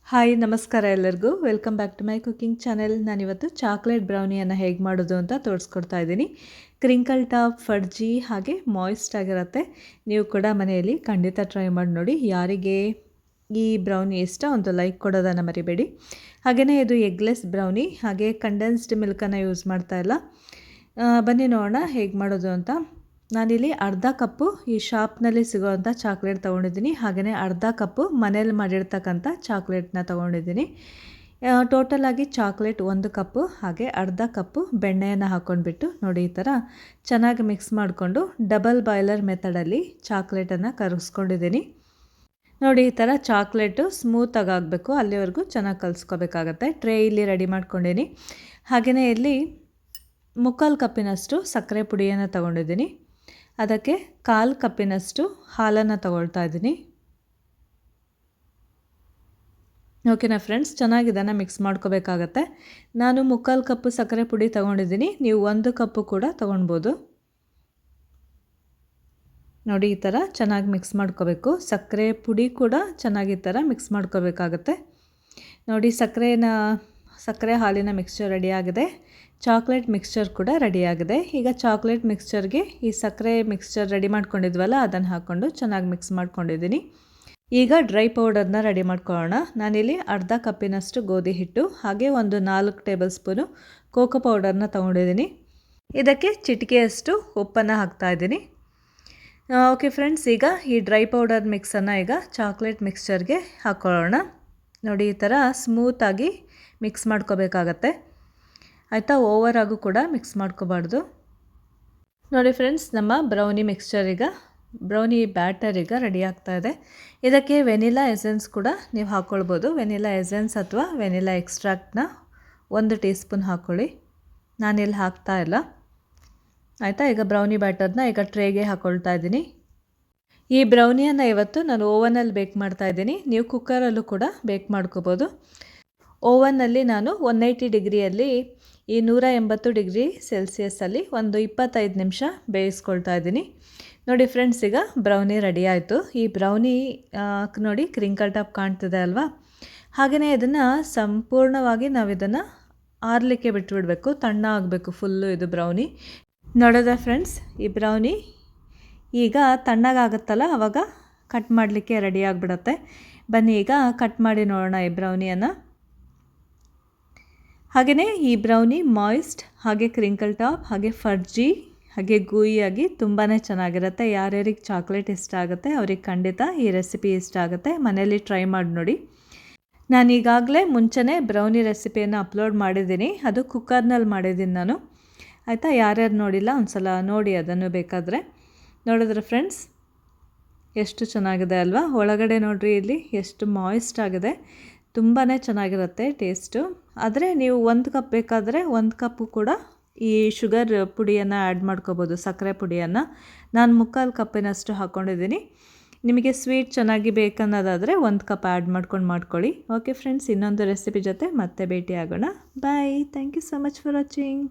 Hi ನಮಸ್ಕಾರ ಎಲ್ಲರಿಗೂ welcome back to my cooking channel. ನಾನಿವತ್ತು ಚಾಕ್ಲೇಟ್ ಬ್ರೌನಿಯನ್ನು ಹೇಗೆ ಮಾಡೋದು ಅಂತ ತೋರಿಸ್ಕೊಡ್ತಾ ಇದ್ದೀನಿ. ಕ್ರಿಂಕಲ್ ಟಾಪ್, ಫಡ್ಜಿ ಹಾಗೆ ಮಾಯ್ಸ್ಟ್ ಆಗಿರುತ್ತೆ. ನೀವು ಕೂಡ ಮನೆಯಲ್ಲಿ ಖಂಡಿತ ಟ್ರೈ ಮಾಡಿ ನೋಡಿ. ಯಾರಿಗೆ ಈ ಬ್ರೌನಿ ಇಷ್ಟ ಒಂದು ಲೈಕ್ ಕೊಡೋದನ್ನು ಮರಿಬೇಡಿ. ಹಾಗೆಯೇ ಇದು ಎಗ್ಲೆಸ್ ಬ್ರೌನಿ, ಹಾಗೆ ಕಂಡೆನ್ಸ್ಡ್ ಮಿಲ್ಕನ್ನು ಯೂಸ್ ಮಾಡ್ತಾ ಇಲ್ಲ. ಬನ್ನಿ ನೋಡೋಣ ಹೇಗೆ ಮಾಡೋದು ಅಂತ. ನಾನಿಲ್ಲಿ ಅರ್ಧ ಕಪ್ಪು ಈ ಶಾಪ್ನಲ್ಲಿ ಸಿಗೋವಂಥ ಚಾಕ್ಲೇಟ್ ತೊಗೊಂಡಿದ್ದೀನಿ. ಹಾಗೆಯೇ ಅರ್ಧ ಕಪ್ಪು ಮನೇಲಿ ಮಾಡಿರ್ತಕ್ಕಂಥ ಚಾಕ್ಲೇಟ್ನ ತೊಗೊಂಡಿದ್ದೀನಿ. ಟೋಟಲಾಗಿ ಚಾಕ್ಲೇಟ್ 1 ಕಪ್ಪು, ಹಾಗೆ ಅರ್ಧ ಕಪ್ಪು ಬೆಣ್ಣೆಯನ್ನು ಹಾಕ್ಕೊಂಡ್ಬಿಟ್ಟು ನೋಡಿ ಈ ಥರ ಚೆನ್ನಾಗಿ ಮಿಕ್ಸ್ ಮಾಡಿಕೊಂಡು ಡಬಲ್ ಬಾಯ್ಲರ್ ಮೆಥಡಲ್ಲಿ ಚಾಕ್ಲೇಟನ್ನು ಕರಗಿಸ್ಕೊಂಡಿದ್ದೀನಿ. ನೋಡಿ ಈ ಥರ ಚಾಕ್ಲೇಟು ಸ್ಮೂತಾಗಿ ಆಗಬೇಕು, ಅಲ್ಲಿವರೆಗೂ ಚೆನ್ನಾಗಿ ಕಲಿಸ್ಕೋಬೇಕಾಗತ್ತೆ. ಟ್ರೇ ಇಲ್ಲಿ ರೆಡಿ ಮಾಡ್ಕೊಂಡಿದ್ದೀನಿ. ಹಾಗೆಯೇ ಇಲ್ಲಿ 3/4 ಕಪ್ಪಿನಷ್ಟು ಸಕ್ಕರೆ ಪುಡಿಯನ್ನು ತೊಗೊಂಡಿದ್ದೀನಿ. ಅದಕ್ಕೆ 1/4 ಕಪ್ಪಿನಷ್ಟು ಹಾಲನ್ನು ತಗೊಳ್ತಾ ಇದ್ದೀನಿ. ಓಕೆನಾ ಫ್ರೆಂಡ್ಸ್, ಚೆನ್ನಾಗಿ ಇದನ್ನು ಮಿಕ್ಸ್ ಮಾಡ್ಕೋಬೇಕಾಗತ್ತೆ. ನಾನು 3/4 ಕಪ್ಪು ಸಕ್ಕರೆ ಪುಡಿ ತೊಗೊಂಡಿದ್ದೀನಿ, ನೀವು 1 ಕಪ್ಪು ಕೂಡ ತೊಗೊಳ್ಬೋದು. ನೋಡಿ ಈ ಥರ ಚೆನ್ನಾಗಿ ಮಿಕ್ಸ್ ಮಾಡ್ಕೋಬೇಕು. ಸಕ್ಕರೆ ಪುಡಿ ಕೂಡ ಚೆನ್ನಾಗಿ ಈ ಥರ ಮಿಕ್ಸ್ ಮಾಡ್ಕೋಬೇಕಾಗತ್ತೆ. ನೋಡಿ ಸಕ್ಕರೆ ಹಾಲಿನ ಮಿಕ್ಸ್ಚರ್ ರೆಡಿಯಾಗಿದೆ. ಚಾಕ್ಲೇಟ್ ಮಿಕ್ಸ್ಚರ್ ಕೂಡ ರೆಡಿಯಾಗಿದೆ. ಈಗ ಚಾಕ್ಲೇಟ್ ಮಿಕ್ಸ್ಚರ್ಗೆ ಈ ಸಕ್ಕರೆ ಮಿಕ್ಸ್ಚರ್ ರೆಡಿ ಮಾಡ್ಕೊಂಡಿದ್ವಲ್ಲ ಅದನ್ನು ಹಾಕ್ಕೊಂಡು ಚೆನ್ನಾಗಿ ಮಿಕ್ಸ್ ಮಾಡ್ಕೊಂಡಿದ್ದೀನಿ. ಈಗ ಡ್ರೈ ಪೌಡರ್ನ ರೆಡಿ ಮಾಡ್ಕೊಳ್ಳೋಣ. ನಾನಿಲ್ಲಿ ಅರ್ಧ ಕಪ್ಪಿನಷ್ಟು ಗೋಧಿ ಹಿಟ್ಟು, ಹಾಗೆ ಒಂದು 4 ಟೇಬಲ್ ಸ್ಪೂನು ಕೋಕೋ ಪೌಡರ್ನ ತೊಗೊಂಡಿದ್ದೀನಿ. ಇದಕ್ಕೆ ಚಿಟಿಕೆಯಷ್ಟು ಉಪ್ಪನ್ನು ಹಾಕ್ತಾಯಿದ್ದೀನಿ. ಓಕೆ ಫ್ರೆಂಡ್ಸ್, ಈಗ ಈ ಡ್ರೈ ಪೌಡರ್ ಮಿಕ್ಸನ್ನು ಈಗ ಚಾಕ್ಲೇಟ್ ಮಿಕ್ಸ್ಚರ್ಗೆ ಹಾಕ್ಕೊಳ್ಳೋಣ. ನೋಡಿ ಈ ಥರ ಸ್ಮೂತಾಗಿ ಮಿಕ್ಸ್ ಮಾಡ್ಕೋಬೇಕಾಗತ್ತೆ ಆಯಿತಾ. ಓವರಾಗೂ ಕೂಡ ಮಿಕ್ಸ್ ಮಾಡ್ಕೋಬಾರ್ದು. ನೋಡಿ ಫ್ರೆಂಡ್ಸ್, ನಮ್ಮ ಬ್ರೌನಿ ಬ್ಯಾಟರ್ ಈಗ ರೆಡಿ ಆಗ್ತಾ ಇದೆ. ಇದಕ್ಕೆ ವೆನಿಲಾ ಎಸೆನ್ಸ್ ಕೂಡ ನೀವು ಹಾಕ್ಕೊಳ್ಬೋದು. ವೆನಿಲಾ ಎಸೆನ್ಸ್ ಅಥವಾ ವೆನಿಲಾ ಎಕ್ಸ್ಟ್ರಾಕ್ಟ್ನ 1 ಟೀ ಸ್ಪೂನ್ ಹಾಕ್ಕೊಳ್ಳಿ. ನಾನಿಲ್ಲಿ ಹಾಕ್ತಾ ಇಲ್ಲ ಆಯಿತಾ. ಈಗ ಬ್ರೌನಿ ಬ್ಯಾಟರ್ನ ಈಗ ಟ್ರೇಗೆ ಹಾಕ್ಕೊಳ್ತಾ ಇದ್ದೀನಿ. ಈ ಬ್ರೌನಿಯನ್ನು ಇವತ್ತು ನಾನು ಓವನಲ್ಲಿ ಬೇಕ್ ಮಾಡ್ತಾ ಇದ್ದೀನಿ. ನೀವು ಕುಕ್ಕರಲ್ಲೂ ಕೂಡ ಬೇಕ್ ಮಾಡ್ಕೋಬೋದು. ಓವನ್ನಲ್ಲಿ ನಾನು 180 ಡಿಗ್ರಿಯಲ್ಲಿ ಈ 180 ಡಿಗ್ರಿ ಸೆಲ್ಸಿಯಸ್ಸಲ್ಲಿ ಒಂದು 25 ನಿಮಿಷ ಬೇಯಿಸ್ಕೊಳ್ತಾ ಇದ್ದೀನಿ. ನೋಡಿ ಫ್ರೆಂಡ್ಸ್, ಈಗ ಬ್ರೌನಿ ರೆಡಿ ಆಯಿತು. ಈ ಬ್ರೌನಿ ನೋಡಿ ಕ್ರಿಂಕಲ್ ಟಾಪ್ ಕಾಣ್ತಿದೆ ಅಲ್ವಾ. ಹಾಗೆಯೇ ಇದನ್ನು ಸಂಪೂರ್ಣವಾಗಿ ನಾವು ಇದನ್ನು ಆರಲಿಕ್ಕೆ ಬಿಟ್ಬಿಡಬೇಕು, ತಣ್ಣ ಆಗಬೇಕು ಫುಲ್ಲು ಇದು ಬ್ರೌನಿ. ನೋಡೋದಾ ಫ್ರೆಂಡ್ಸ್, ಈ ಬ್ರೌನಿ ಈಗ ತಣ್ಣಗಾಗುತ್ತಲ್ಲ ಆವಾಗ ಕಟ್ ಮಾಡಲಿಕ್ಕೆ ರೆಡಿ ಆಗಿಬಿಡುತ್ತೆ. ಬನ್ನಿ ಈಗ ಕಟ್ ಮಾಡಿ ನೋಡೋಣ ಈ ಬ್ರೌನಿಯನ್ನು. ಹಾಗೆಯೇ ಈ ಬ್ರೌನಿ ಮಾಯ್ಸ್ಟ್, ಹಾಗೆ ಕ್ರಿಂಕಲ್ ಟಾಪ್, ಹಾಗೆ ಫಡ್ಜಿ, ಹಾಗೆ ಗೂಯಿಯಾಗಿ ತುಂಬಾ ಚೆನ್ನಾಗಿರುತ್ತೆ. ಯಾರ್ಯಾರಿಗೆ ಚಾಕ್ಲೇಟ್ ಇಷ್ಟ ಆಗುತ್ತೆ ಅವ್ರಿಗೆ ಖಂಡಿತ ಈ ರೆಸಿಪಿ ಇಷ್ಟ ಆಗುತ್ತೆ. ಮನೇಲಿ ಟ್ರೈ ಮಾಡಿ ನೋಡಿ. ನಾನು ಈಗಾಗಲೇ ಮುಂಚೆನೇ ಬ್ರೌನಿ ರೆಸಿಪಿಯನ್ನು ಅಪ್ಲೋಡ್ ಮಾಡಿದ್ದೀನಿ. ಅದು ಕುಕ್ಕರ್ನಲ್ಲಿ ಮಾಡಿದ್ದೀನಿ ನಾನು ಆಯಿತಾ. ಯಾರ್ಯಾರು ನೋಡಿಲ್ಲ ಒಂದು ಸಲ ನೋಡಿ ಅದನ್ನು ಬೇಕಾದರೆ. ನೋಡಿದ್ರೆ ಫ್ರೆಂಡ್ಸ್ ಎಷ್ಟು ಚೆನ್ನಾಗಿದೆ ಅಲ್ವಾ. ಒಳಗಡೆ ನೋಡಿರಿ ಇಲ್ಲಿ ಎಷ್ಟು ಮಾಯ್ಸ್ಟ್ ಆಗಿದೆ. ತುಂಬಾ ಚೆನ್ನಾಗಿರುತ್ತೆ ಟೇಸ್ಟು. ಆದರೆ ನೀವು 1 ಕಪ್ ಬೇಕಾದರೆ 1 ಕಪ್ಪು ಕೂಡ ಈ ಶುಗರ್ ಪುಡಿಯನ್ನು ಆ್ಯಡ್ ಮಾಡ್ಕೋಬೋದು, ಸಕ್ಕರೆ ಪುಡಿಯನ್ನು. ನಾನು 3/4 ಕಪ್ಪಿನಷ್ಟು ಹಾಕ್ಕೊಂಡಿದ್ದೀನಿ. ನಿಮಗೆ ಸ್ವೀಟ್ ಚೆನ್ನಾಗಿ ಬೇಕನ್ನೋದಾದರೆ 1 ಕಪ್ ಆ್ಯಡ್ ಮಾಡ್ಕೊಳ್ಳಿ. ಓಕೆ ಫ್ರೆಂಡ್ಸ್, ಇನ್ನೊಂದು ರೆಸಿಪಿ ಜೊತೆ ಮತ್ತೆ ಭೇಟಿ ಆಗೋಣ. Bye. Thank you so much for watching.